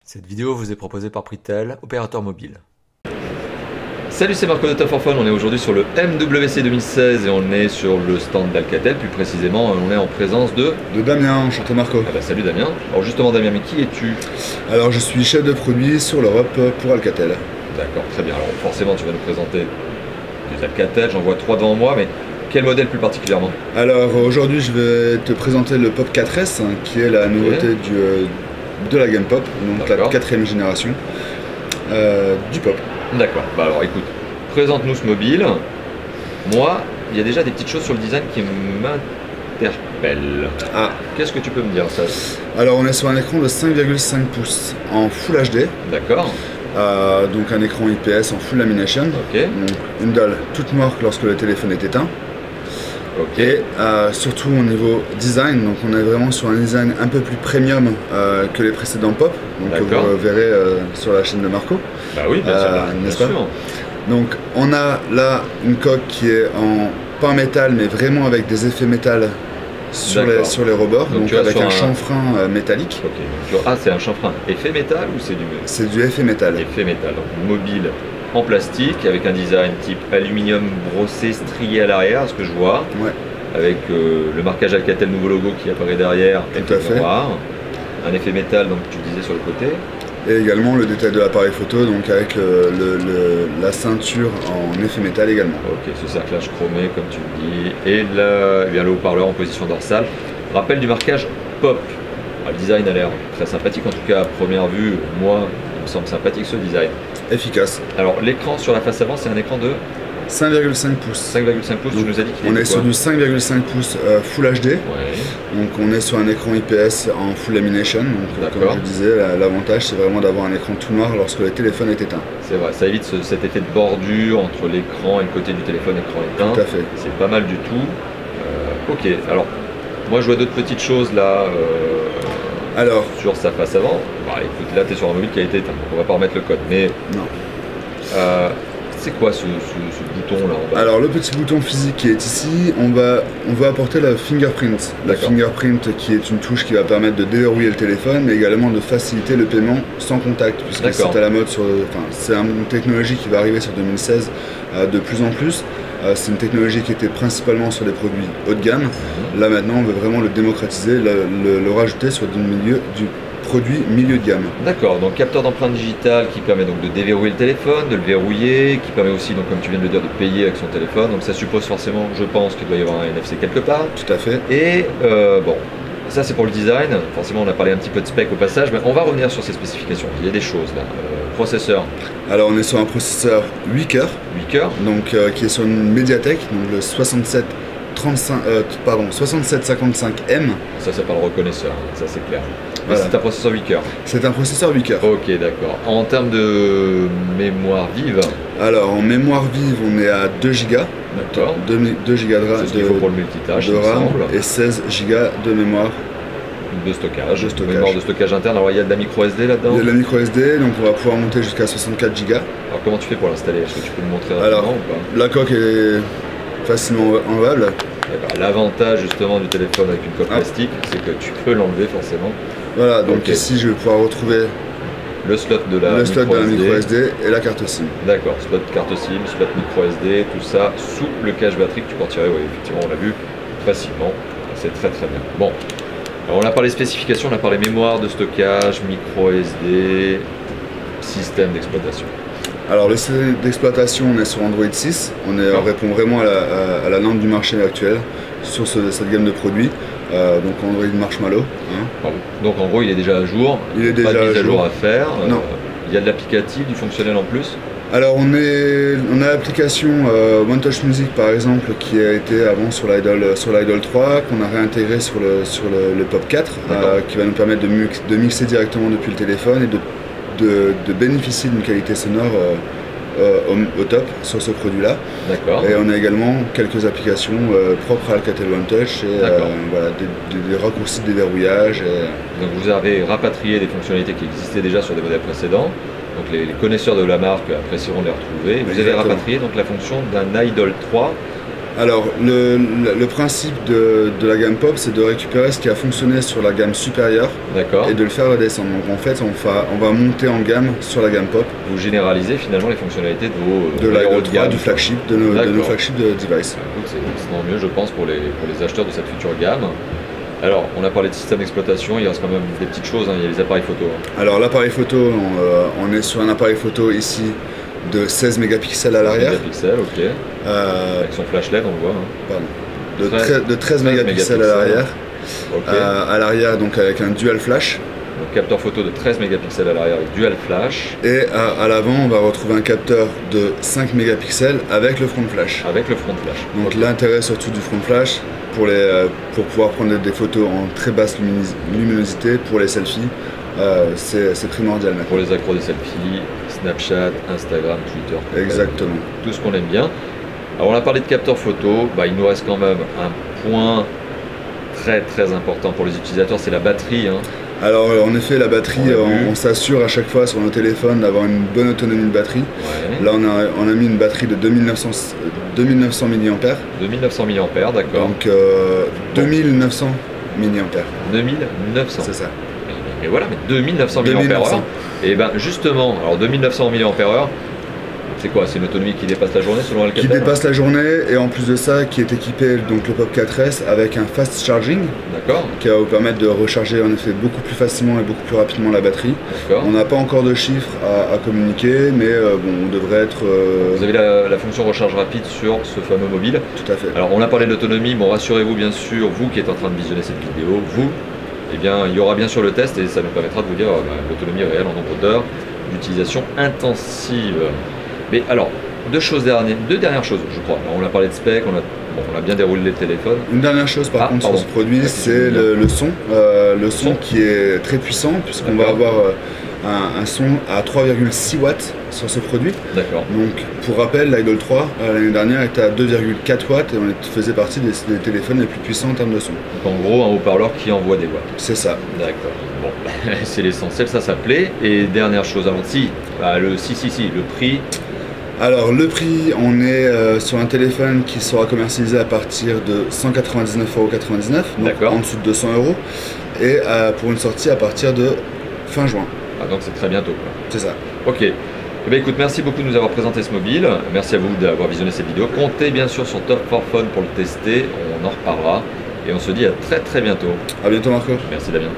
Cette vidéo vous est proposée par Pritel, opérateur mobile. Salut, c'est Marco de Top for Fun. On est aujourd'hui sur le MWC 2016 et on est sur le stand d'Alcatel. Plus précisément, on est en présence de Damien, enchanté Marco. Ah bah, salut Damien. Alors justement Damien, mais qui es-tu? Alors je suis chef de produit sur l'Europe pour Alcatel. D'accord, très bien. Alors forcément tu vas nous présenter des Alcatel, j'en vois 3 devant moi, mais quel modèle plus particulièrement? Alors aujourd'hui je vais te présenter le Pop 4S qui est la nouveauté de la gamme Pop, donc la 4ème génération du Pop. D'accord, bah alors écoute, présente-nous ce mobile. Moi, il y a déjà des petites choses sur le design qui m'interpellent. Ah. Qu'est-ce que tu peux me dire ça? Alors on est sur un écran de 5,5 pouces en Full HD. D'accord. Donc un écran IPS en Full Lamination. Ok. Donc, une dalle toute morte lorsque le téléphone est éteint. Ok. Et surtout au niveau design, donc on est vraiment sur un design un peu plus premium que les précédents Pop, donc que vous verrez sur la chaîne de Marco. Bah oui, bien sûr. Donc on a là une coque qui est pas en métal mais vraiment avec des effets métal sur les rebords, donc avec un chanfrein métallique. Ok. Ah, c'est un chanfrein effet métal ou c'est du... C'est du effet métal. Effet métal, donc mobile en plastique avec un design type aluminium brossé strié à l'arrière, ce que je vois. Ouais. Avec le marquage Alcatel nouveau logo qui apparaît derrière, tout à fait. Noir. Un effet métal, donc tu disais sur le côté. Et également le détail de l'appareil photo, donc avec la ceinture en effet métal également. Ok, ce cerclage chromé comme tu le dis. Et là, eh bien, le haut-parleur en position dorsale. Rappel du marquage Pop. Le design a l'air très sympathique, en tout cas à première vue, moi, il me semble sympathique ce design. Efficace. Alors l'écran sur la face avant, c'est un écran de 5,5 pouces. 5,5 pouces, donc, tu nous as dit qu'il on était est sur du 5,5 pouces Full HD. Ouais. Donc on est sur un écran IPS en Full Lamination. Donc comme je disais, l'avantage c'est vraiment d'avoir un écran tout noir lorsque le téléphone est éteint. C'est vrai, ça évite cet effet de bordure entre l'écran et le côté du téléphone écran éteint. Tout à fait. C'est pas mal du tout. Ok, alors moi je vois d'autres petites choses là. Alors, sur sa face avant, bah écoute, là tu es sur un mobile qui a été éteint, donc on va pas remettre le code, mais non. C'est quoi ce bouton là en bas? Alors le petit bouton physique qui est ici, on va apporter la fingerprint. La fingerprint qui est une touche qui va permettre de déverrouiller le téléphone, mais également de faciliter le paiement sans contact, puisque c'est à la mode c'est une technologie qui va arriver sur 2016 de plus en plus. C'est une technologie qui était principalement sur des produits haut de gamme. Là maintenant on veut vraiment le démocratiser, le rajouter sur du produit milieu de gamme. D'accord, donc capteur d'empreinte digitale qui permet donc de déverrouiller le téléphone, de le verrouiller, qui permet aussi, donc comme tu viens de le dire, de payer avec son téléphone. Donc ça suppose forcément, je pense, qu'il doit y avoir un NFC quelque part. Tout à fait. Et bon, ça c'est pour le design. Forcément on a parlé un petit peu de spec au passage, mais on va revenir sur ces spécifications. Il y a des choses là. Processeur. Alors on est sur un processeur 8 cœurs. 8 cœurs. Donc qui est sur une Mediatek, donc le 6755M. Ça c'est pas le reconnaisseur, ça c'est clair. Voilà. C'est un processeur 8 cœurs. C'est un processeur 8 cœurs. Ok, d'accord. En termes de mémoire vive? Alors en mémoire vive, on est à 2 Go. D'accord. 2 Go pour le multitâche, de RAM et 16 Go de mémoire de stockage. Mémoire de stockage interne. Alors il y a de la micro SD là-dedans? Il y a de la micro SD, donc on va pouvoir monter jusqu'à 64 Go. Alors comment tu fais pour l'installer? Est-ce que tu peux me montrer rapidement ou pas? La coque est facilement enlevable. L'avantage justement du téléphone avec une coque plastique, c'est que tu peux l'enlever forcément. Voilà, donc ici je vais pouvoir retrouver le slot de la micro SD et la carte SIM. D'accord, slot carte SIM, slot micro SD, tout ça sous le cache batterie que tu peux en tirer, oui, effectivement on l'a vu facilement, c'est très très bien. Bon, alors on a parlé spécifications, on a parlé mémoire de stockage, micro SD, système d'exploitation. Alors le système d'exploitation, on est sur Android 6, on répond vraiment à la norme du marché actuel sur cette gamme de produits. Donc Android Marshmallow. Donc en gros il est déjà à jour, il est déjà pas de mise à jour à faire. Non. Il y a de l'applicatif, du fonctionnel en plus. Alors on a l'application One Touch Music par exemple qui a été avant sur l'Idol 3, qu'on a réintégré sur le Pop 4, qui va nous permettre de mixer directement depuis le téléphone et de bénéficier d'une qualité sonore au top sur ce produit-là. D'accord. Et on a également quelques applications propres à Alcatel One Touch et voilà, des raccourcis de déverrouillage. Donc vous avez rapatrié des fonctionnalités qui existaient déjà sur des modèles précédents. Donc les connaisseurs de la marque apprécieront de les retrouver. Vous avez rapatrié donc la fonction d'un Idol 3 Alors, le principe de la gamme Pop, c'est de récupérer ce qui a fonctionné sur la gamme supérieure et de le faire redescendre. Donc en fait, on va monter en gamme sur la gamme Pop. Vous généralisez finalement les fonctionnalités de la haut de gamme, du flagship, de nos flagships de device. C'est tant mieux, je pense, pour les acheteurs de cette future gamme. Alors, on a parlé de système d'exploitation, il reste quand même des petites choses, hein. Il y a les appareils photo. Alors l'appareil photo, on est sur un appareil photo ici de 16 mégapixels à l'arrière. 16 mégapixels, ok. Avec son flash LED, on le voit. Hein. Pardon. De 13 mégapixels à l'arrière. Okay. À l'arrière, donc avec un dual flash. Donc capteur photo de 13 mégapixels à l'arrière avec dual flash. Et à l'avant, on va retrouver un capteur de 5 mégapixels avec le front flash. Avec le front flash. Donc l'intérêt surtout du front flash, pour pouvoir prendre des photos en très basse luminosité pour les selfies, c'est primordial maintenant. Pour les accros des selfies, Snapchat, Instagram, Twitter. Exactement. Tout ce qu'on aime bien. Alors on a parlé de capteur photo, il nous reste quand même un point très important pour les utilisateurs, c'est la batterie. Hein. Alors en effet, la batterie, on s'assure à chaque fois sur nos téléphones d'avoir une bonne autonomie de batterie. Ouais. Là on a mis une batterie de 2900 mAh. 2900 mAh, d'accord. Donc 2900 mAh. 2900. C'est ça. Et voilà, mais 2900 mAh. Et bien justement, alors 2900 mAh, c'est quoi? C'est une autonomie qui dépasse la journée selon Alcatel? Qui dépasse la journée, et en plus de ça, qui est équipé, donc le Pop 4S, avec un fast charging. D'accord. Qui va vous permettre de recharger en effet beaucoup plus facilement et beaucoup plus rapidement la batterie. On n'a pas encore de chiffres à communiquer, mais bon, on devrait être... Vous avez la fonction recharge rapide sur ce fameux mobile. Tout à fait. Alors on a parlé de l'autonomie, bon rassurez-vous bien sûr, vous qui êtes en train de visionner cette vidéo, vous, eh bien il y aura bien sûr le test et ça nous permettra de vous dire l'autonomie réelle en nombre d'heures d'utilisation intensive. Mais alors, deux dernières choses, je crois. Alors, on a parlé de spec, on a bien déroulé les téléphones. Une dernière chose par contre sur ce produit, c'est le son. Le son qui est très puissant, puisqu'on va avoir un son à 3,6 watts sur ce produit. D'accord. Donc pour rappel, l'Idol 3 l'année dernière était à 2,4 watts et on faisait partie des téléphones les plus puissants en termes de son. Donc en gros, un haut-parleur qui envoie des watts. C'est ça. D'accord. Bon, c'est l'essentiel, ça plaît. Et dernière chose, alors le prix. Alors le prix, on est sur un téléphone qui sera commercialisé à partir de 199,99 €, donc en dessous de 200 €, et pour une sortie à partir de fin juin. Ah, donc c'est très bientôt. C'est ça. Ok. Eh bien, écoute, merci beaucoup de nous avoir présenté ce mobile. Merci à vous d'avoir visionné cette vidéo. Comptez bien sûr sur Top 4 Phone pour le tester. On en reparlera. Et on se dit à très bientôt. À bientôt Marco. Merci Damien.